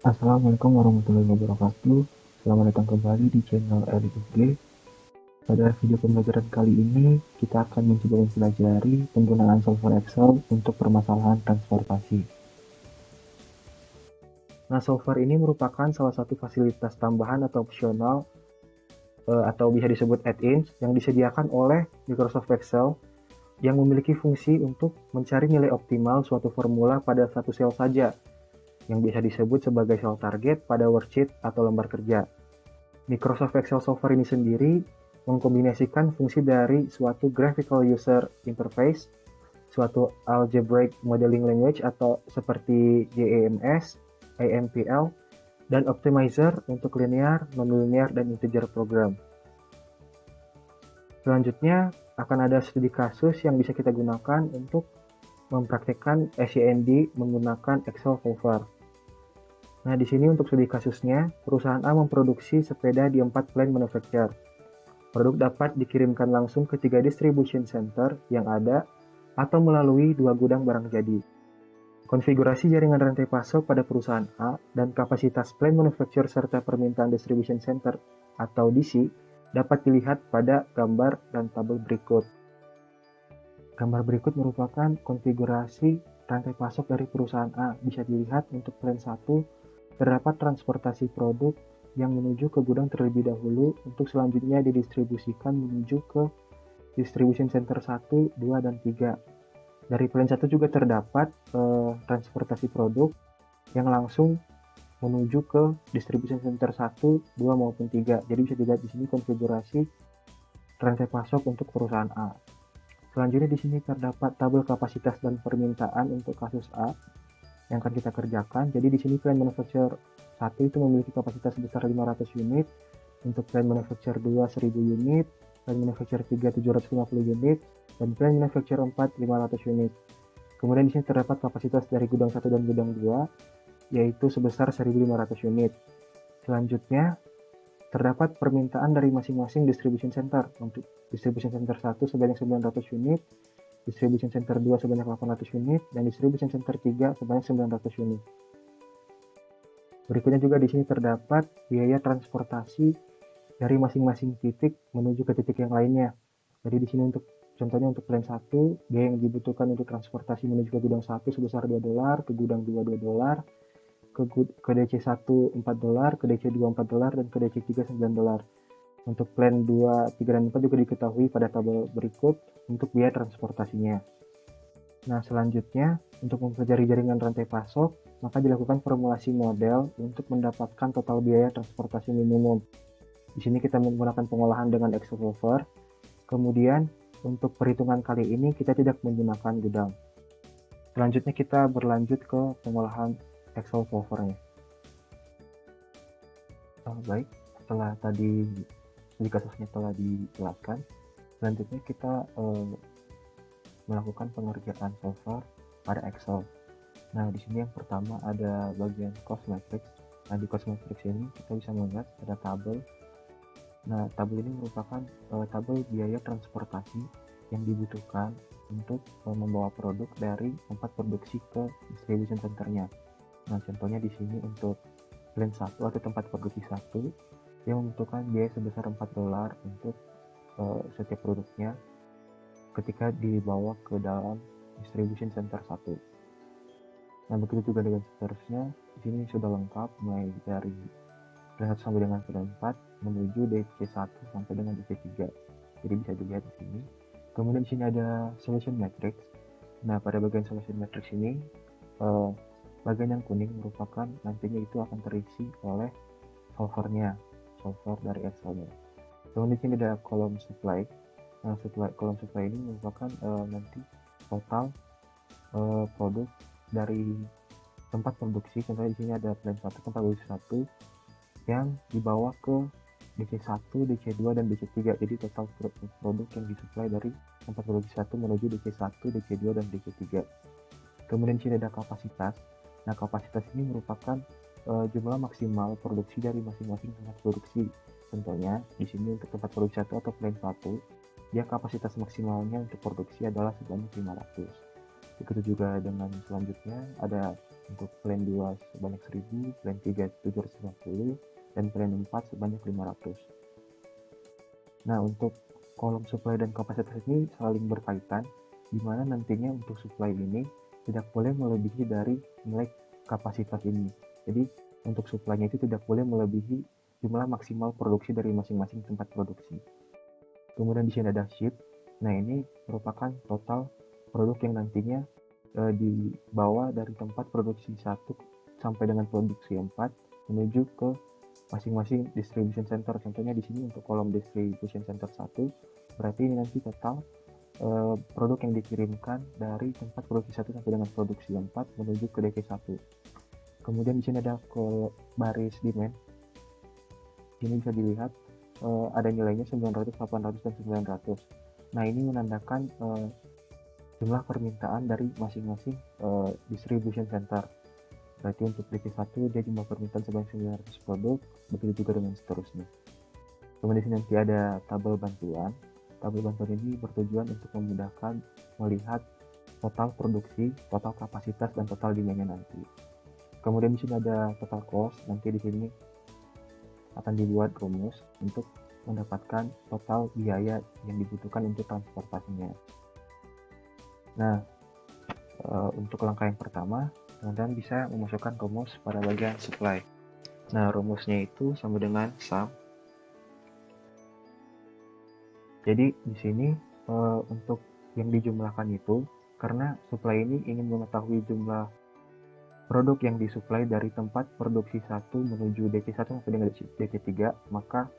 Assalamualaikum warahmatullahi wabarakatuh. Selamat datang kembali di channel LIUG. Pada video pembelajaran kali ini, kita akan mencoba mempelajari penggunaan software Excel untuk permasalahan transportasi. Nah, software ini merupakan salah satu fasilitas tambahan atau opsional atau bisa disebut add-ins yang disediakan oleh Microsoft Excel yang memiliki fungsi untuk mencari nilai optimal suatu formula pada satu sel saja, yang bisa disebut sebagai sel target pada worksheet atau lembar kerja. Microsoft Excel software ini sendiri mengkombinasikan fungsi dari suatu graphical user interface, suatu algebraic modeling language atau seperti JAMS, AMPL, dan optimizer untuk linear, nonlinear, dan integer program. Selanjutnya akan ada studi kasus yang bisa kita gunakan untuk mempraktikkan SCND menggunakan Excel solver. Nah, di sini untuk studi kasusnya, perusahaan A memproduksi sepeda di 4 plant manufacturer. Produk dapat dikirimkan langsung ke 3 distribution center yang ada atau melalui 2 gudang barang jadi. Konfigurasi jaringan rantai pasok pada perusahaan A dan kapasitas plant manufacturer serta permintaan distribution center atau DC dapat dilihat pada gambar dan tabel berikut. Gambar berikut merupakan konfigurasi rantai pasok dari perusahaan A. Bisa dilihat untuk plant 1 terdapat transportasi produk yang menuju ke gudang terlebih dahulu untuk selanjutnya didistribusikan menuju ke distribution center 1, 2, dan 3. Dari plan 1 juga terdapat transportasi produk yang langsung menuju ke distribution center 1, 2, maupun 3. Jadi bisa dilihat di sini konfigurasi rantai pasok untuk perusahaan A. Selanjutnya di sini terdapat tabel kapasitas dan permintaan untuk kasus A yang akan kita kerjakan. Jadi di sini plan manufacturer 1 itu memiliki kapasitas sebesar 500 unit, untuk plan manufacturer 2 1000 unit, plan manufacturer 3 750 unit, dan plan manufacturer 4 500 unit. Kemudian di sini terdapat kapasitas dari gudang 1 dan gudang 2 yaitu sebesar 1500 unit. Selanjutnya terdapat permintaan dari masing-masing distribution center. Untuk distribution center 1 sebanyak 900 unit, distribution center 2 sebanyak 800 unit, dan distribution center 3 sebanyak 900 unit. Berikutnya juga di sini terdapat biaya transportasi dari masing-masing titik menuju ke titik yang lainnya. Jadi di sini untuk contohnya untuk plan 1, biaya yang dibutuhkan untuk transportasi menuju ke gudang 1 sebesar $2, ke gudang 2 $2, ke DC 1 $4, ke DC 2 $4, dan ke DC 3 $9. Untuk plan 2, 3, dan 4 juga diketahui pada tabel berikut untuk biaya transportasinya. Nah, selanjutnya untuk mempelajari jaringan rantai pasok, maka dilakukan formulasi model untuk mendapatkan total biaya transportasi minimum. Di sini kita menggunakan pengolahan dengan Excel solver. Kemudian untuk perhitungan kali ini kita tidak menggunakan gudang. Selanjutnya kita berlanjut ke pengolahan Excel solvernya. Baik, setelah tadi studi kasusnya telah dijelaskan, selanjutnya kita melakukan pengerjaan solver pada Excel. Nah, di sini yang pertama ada bagian cost matrix. Nah, di cost matrix ini kita bisa melihat ada tabel. Nah, tabel ini merupakan tabel biaya transportasi yang dibutuhkan untuk membawa produk dari tempat produksi ke distribution centernya. Nah, contohnya di sini untuk plan 1 atau tempat produksi 1 yang membutuhkan biaya sebesar $4 untuk setiap produknya ketika dibawa ke dalam distribution center 1. Nah, begitu juga dengan seterusnya. Di sini sudah lengkap mulai dari plan 1 sampai dengan plan 4 menuju DC1 sampai dengan DC3. Jadi bisa dilihat di sini. Kemudian di sini ada solution matrix. Nah, pada bagian solution matrix ini bagian yang kuning merupakan nantinya itu akan terisi oleh solvernya, solver dari Excel-nya. Kemudian di sini ada kolom supply. Nah, kolom supply ini merupakan nanti total produk dari tempat produksi. Contohnya di sini ada plan 1 tempat produksi 1 yang dibawa ke DC1, DC2, dan DC3. Jadi total produk yang disuplai dari tempat produksi 1 menuju DC1, DC2, dan DC3. Kemudian di sini ada kapasitas. Nah, kapasitas ini merupakan jumlah maksimal produksi dari masing-masing tempat produksi. Contohnya di sini untuk tempat produksi 1 atau plan 1, dia kapasitas maksimalnya untuk produksi adalah sebanyak 500. Begitu juga dengan selanjutnya ada untuk plan 2 sebanyak 1000, plan 3 750, dan plan 4 sebanyak 500. Nah, untuk kolom supply dan kapasitas ini saling berkaitan, di mana nantinya untuk supply ini tidak boleh melebihi dari nilai kapasitas ini. Jadi, untuk supply-nya itu tidak boleh melebihi jumlah maksimal produksi dari masing-masing tempat produksi. Kemudian di sini ada ship. Nah, ini merupakan total produk yang nantinya dibawa dari tempat produksi 1 sampai dengan produksi 4 menuju ke masing-masing distribution center. Contohnya di sini untuk kolom distribution center 1, berarti ini nanti total produk yang dikirimkan dari tempat produksi 1 sampai dengan produksi 4 menuju ke DC1. Kemudian di sini ada ke baris demand. Ini bisa dilihat ada nilainya 900, 800, dan 900. Nah, ini menandakan jumlah permintaan dari masing-masing distribution center. Berarti untuk DC1 dia jumlah permintaan sebanyak 900 produk, begitu juga dengan seterusnya. Kemudian di sini nanti ada tabel bantuan. Tabel bantuan ini bertujuan untuk memudahkan melihat total produksi, total kapasitas, dan total demand-nya nanti. Kemudian di sini ada total cost. Nanti di sini akan dibuat rumus untuk mendapatkan total biaya yang dibutuhkan untuk transportasinya. Nah, untuk langkah yang pertama, teman-teman bisa memasukkan rumus pada bagian supply. Nah, rumusnya itu sama dengan sum. Jadi di sini untuk yang dijumlahkan itu, karena supply ini ingin mengetahui jumlah produk yang disuplai dari tempat produksi 1 menuju DC1 sampai dengan DC3, maka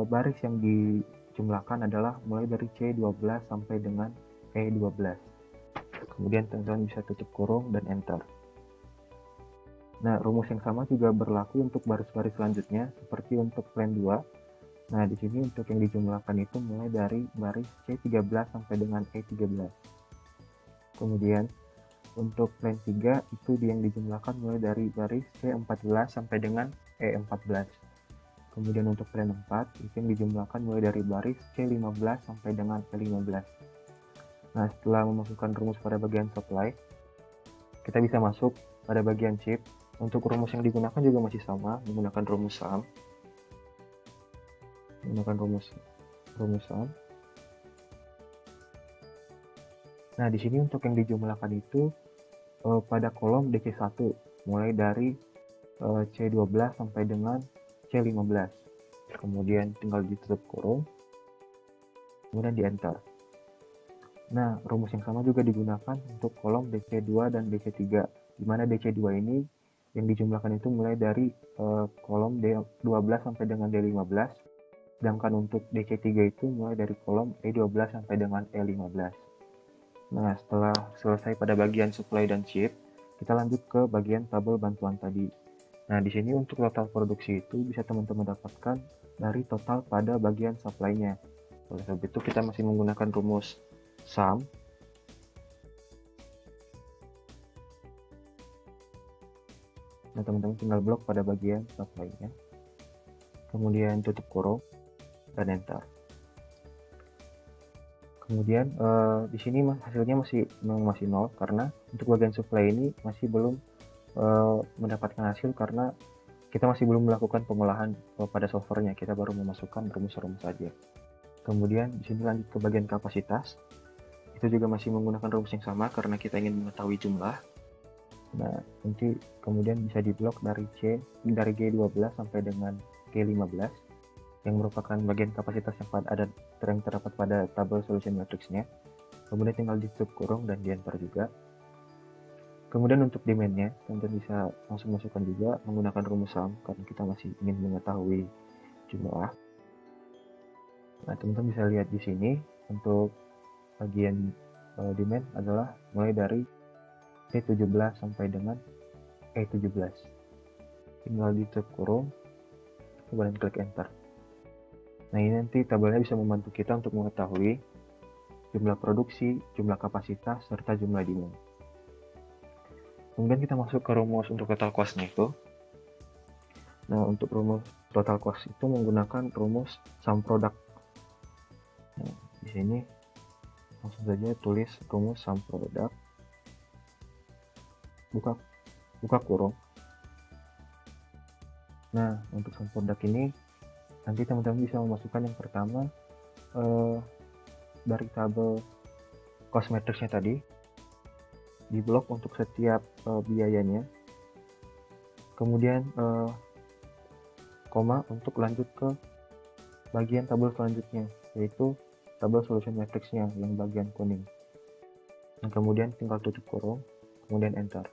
baris yang dijumlahkan adalah mulai dari C12 sampai dengan E12. Kemudian teman-teman bisa tutup kurung dan enter. Nah, rumus yang sama juga berlaku untuk baris-baris selanjutnya, seperti untuk plan 2. Nah, di sini untuk yang dijumlahkan itu mulai dari baris C13 sampai dengan E13. Kemudian untuk plan 3 itu yang dijumlahkan mulai dari baris C14 sampai dengan E14. Kemudian untuk plan 4 itu yang dijumlahkan mulai dari baris C15 sampai dengan E15. Nah, setelah memasukkan rumus pada bagian supply, kita bisa masuk pada bagian chip. Untuk rumus yang digunakan juga masih sama, menggunakan rumus sum. Nah, di sini untuk yang dijumlahkan itu pada kolom DC1 mulai dari C12 sampai dengan C15. Kemudian tinggal ditutup kurung, kemudian di enter. Nah, rumus yang sama juga digunakan untuk kolom DC2 dan DC3, di mana DC2 ini yang dijumlahkan itu mulai dari kolom D12 sampai dengan D15, sedangkan untuk DC3 itu mulai dari kolom E12 sampai dengan E15. Nah, setelah selesai pada bagian supply dan ship, kita lanjut ke bagian tabel bantuan tadi. Nah, di sini untuk total produksi itu bisa teman-teman dapatkan dari total pada bagian supply-nya. Oleh sebab itu, kita masih menggunakan rumus sum. Nah, teman-teman tinggal blok pada bagian supply-nya. Kemudian tutup kurung dan enter. Kemudian di sini hasilnya masih 0 karena untuk bagian supply ini masih belum mendapatkan hasil karena kita masih belum melakukan pengolahan pada solvernya, kita baru memasukkan rumus-rumus saja. Kemudian di sini lanjut ke bagian kapasitas. Itu juga masih menggunakan rumus yang sama karena kita ingin mengetahui jumlah. Nah, nanti kemudian bisa diblok dari G12 sampai dengan G15 yang merupakan bagian kapasitas yang terdapat pada tabel solution matrix-nya. Kemudian tinggal ditutup kurung dan di enter juga. Kemudian untuk demand-nya, teman-teman bisa langsung masukkan juga menggunakan rumus sum karena kita masih ingin mengetahui jumlah. Nah, teman-teman bisa lihat di sini untuk bagian demand adalah mulai dari C17 sampai dengan E17. Tinggal ditutup kurung, kemudian klik enter. Nah, ini nanti tabelnya bisa membantu kita untuk mengetahui jumlah produksi, jumlah kapasitas, serta jumlah demand. Kemudian kita masuk ke rumus untuk total cost-nya itu. Nah, untuk rumus total cost itu menggunakan rumus sum product. Nah, di sini Langsung saja tulis rumus sum product, buka kurung. Nah, untuk sum product ini nanti teman-teman bisa memasukkan yang pertama dari tabel cost matrix-nya tadi, di blok untuk setiap biayanya, kemudian koma untuk lanjut ke bagian tabel selanjutnya, yaitu tabel solution matrix-nya yang bagian kuning. Dan kemudian tinggal tutup kurung, kemudian enter.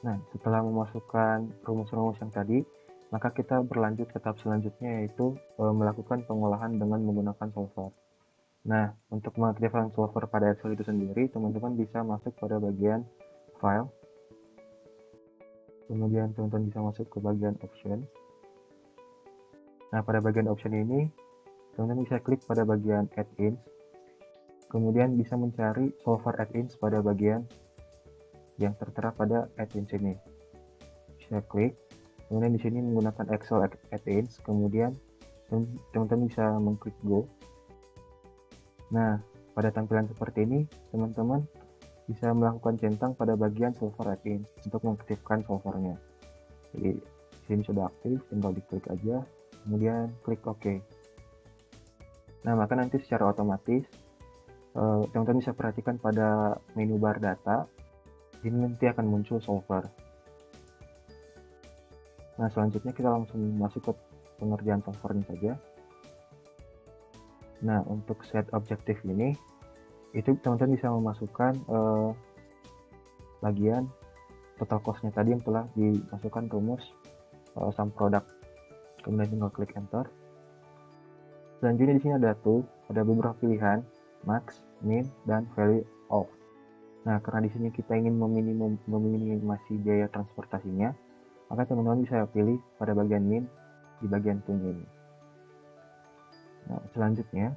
Nah, setelah memasukkan rumus-rumus yang tadi, maka kita berlanjut ke tahap selanjutnya, yaitu melakukan pengolahan dengan menggunakan solver. Nah, untuk mengaktifkan solver pada Excel itu sendiri, teman-teman bisa masuk pada bagian File, kemudian teman-teman bisa masuk ke bagian Option. Nah, pada bagian Option ini, teman-teman bisa klik pada bagian Add-ins, kemudian bisa mencari solver add-ins pada bagian yang tertera pada add-ins ini. Bisa klik, kemudian di sini menggunakan Excel add-ins, kemudian teman-teman bisa mengklik Go. Nah, pada tampilan seperti ini, teman-teman bisa melakukan centang pada bagian solver add-ins untuk mengaktifkan solvernya. Jadi, sini sudah aktif, tinggal diklik aja, kemudian klik OK. Nah, maka nanti secara otomatis, teman-teman bisa perhatikan pada menu bar data, ini nanti akan muncul solver. Nah, selanjutnya kita langsung masuk ke pengerjaan solvernya saja. Nah, untuk set objektif ini, itu teman-teman bisa memasukkan bagian total cost-nya tadi yang telah dimasukkan rumus sum product. Kemudian tinggal klik enter. Selanjutnya di sini ada beberapa pilihan, max, min, dan value of. Nah, karena di sini kita ingin meminimasi biaya transportasinya, maka teman-teman bisa pilih pada bagian min di bagian kuning ini. Nah, selanjutnya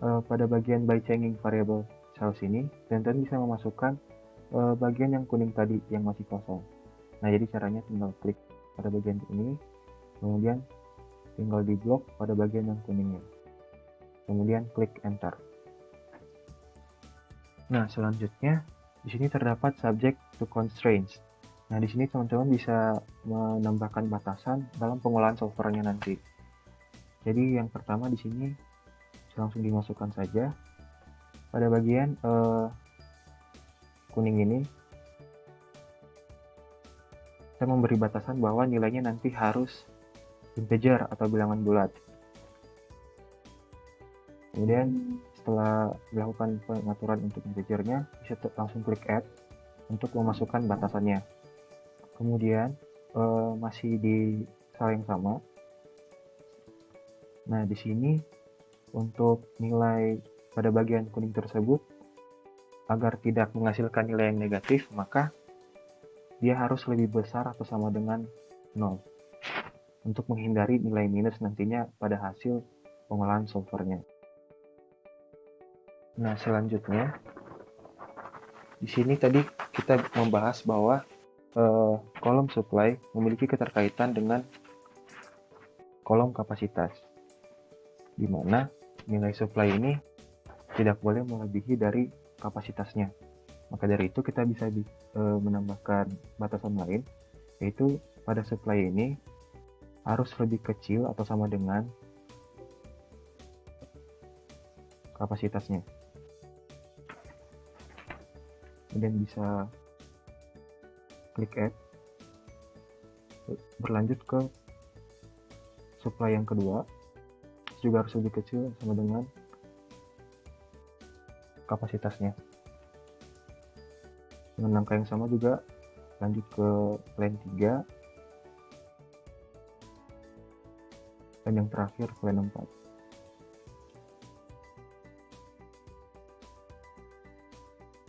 pada bagian by changing variable cells ini, teman-teman bisa memasukkan bagian yang kuning tadi yang masih kosong. Nah, jadi caranya tinggal klik pada bagian ini, kemudian tinggal di blok pada bagian yang kuningnya, kemudian klik enter. Nah, selanjutnya di sini terdapat subject to constraints. Nah, di sini teman-teman bisa menambahkan batasan dalam pengolahan solvernya nanti. Jadi yang pertama di sini langsung dimasukkan saja pada bagian kuning ini. Kita memberi batasan bahwa nilainya nanti harus integer atau bilangan bulat. Kemudian setelah melakukan pengaturan untuk integernya, bisa langsung klik add untuk memasukkan batasannya. Kemudian masih di sel yang sama. Nah, di sini untuk nilai pada bagian kuning tersebut, agar tidak menghasilkan nilai yang negatif, maka dia harus lebih besar atau sama dengan 0 untuk menghindari nilai minus nantinya pada hasil pengolahan solvernya. Nah, selanjutnya di sini tadi kita membahas bahwa kolom supply memiliki keterkaitan dengan kolom kapasitas, di mana nilai supply ini tidak boleh melebihi dari kapasitasnya. Maka dari itu kita bisa menambahkan batasan lain, yaitu pada supply ini harus lebih kecil atau sama dengan kapasitasnya. Kemudian bisa klik add, berlanjut ke supply yang kedua, juga harus lebih kecil sama dengan kapasitasnya. Dengan angka yang sama juga lanjut ke line 3, dan yang terakhir line 4.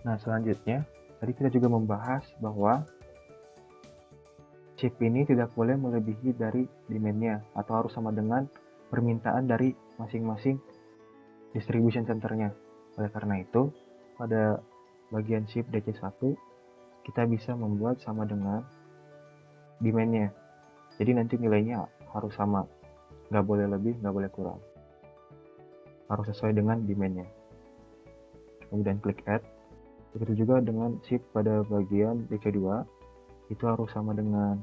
Nah, selanjutnya tadi kita juga membahas bahwa chip ini tidak boleh melebihi dari demand-nya atau harus sama dengan permintaan dari masing-masing distribution center-nya. Oleh karena itu, pada bagian chip DC1 kita bisa membuat sama dengan demand-nya. Jadi nanti nilainya harus sama, nggak boleh lebih, nggak boleh kurang. harus sesuai dengan demand-nya. Kemudian klik add. Begitu juga dengan shift pada bagian DC2, itu harus sama dengan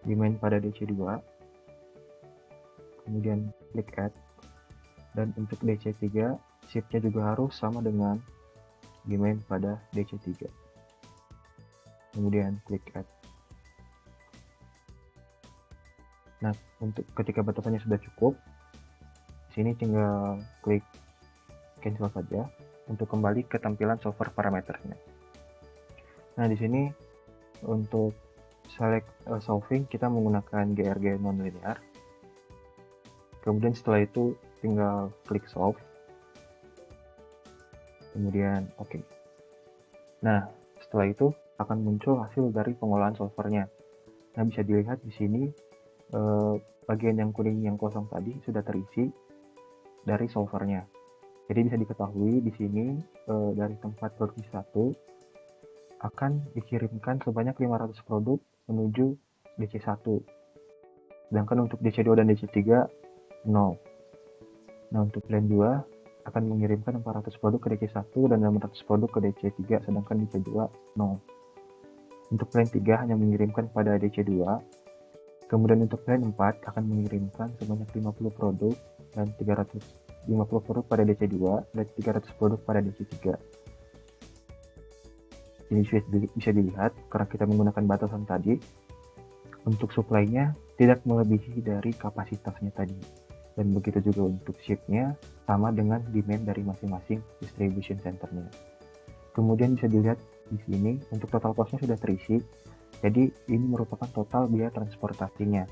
demand pada DC2. Kemudian klik add. Dan untuk DC3, shift-nya juga harus sama dengan demand pada DC3. Kemudian klik add. Nah, untuk ketika batasannya sudah cukup, di sini tinggal klik cancel saja untuk kembali ke tampilan solver parameternya. Nah, di sini untuk select solving kita menggunakan GRG nonlinear. Kemudian setelah itu tinggal klik solve. Kemudian oke. Nah, setelah itu akan muncul hasil dari pengolahan solvernya. Nah, bisa dilihat di sini bagian yang kuning yang kosong tadi sudah terisi dari solvernya. Jadi bisa diketahui di sini dari tempat produksi 1 akan dikirimkan sebanyak 500 produk menuju DC1. Sedangkan untuk DC2 dan DC3 0. Nah, untuk plan 2 akan mengirimkan 400 produk ke DC1 dan 600 produk ke DC3, sedangkan DC2 0. Untuk plan 3 hanya mengirimkan pada DC2. Kemudian untuk plan 4 akan mengirimkan sebanyak 50 produk dan 350 produk pada DC2 dan 300 produk pada DC3. Ini bisa dilihat karena kita menggunakan batasan tadi, untuk supply-nya tidak melebihi dari kapasitasnya tadi. Dan begitu juga untuk shift-nya sama dengan demand dari masing-masing distribution center-nya. Kemudian bisa dilihat di sini untuk total cost-nya sudah terisi. Jadi ini merupakan total biaya transportasinya.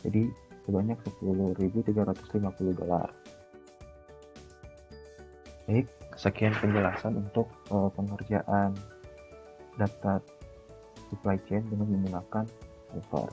Jadi sebanyak $10.350. Baik, sekian penjelasan untuk pengerjaan data supply chain dengan menggunakan solver.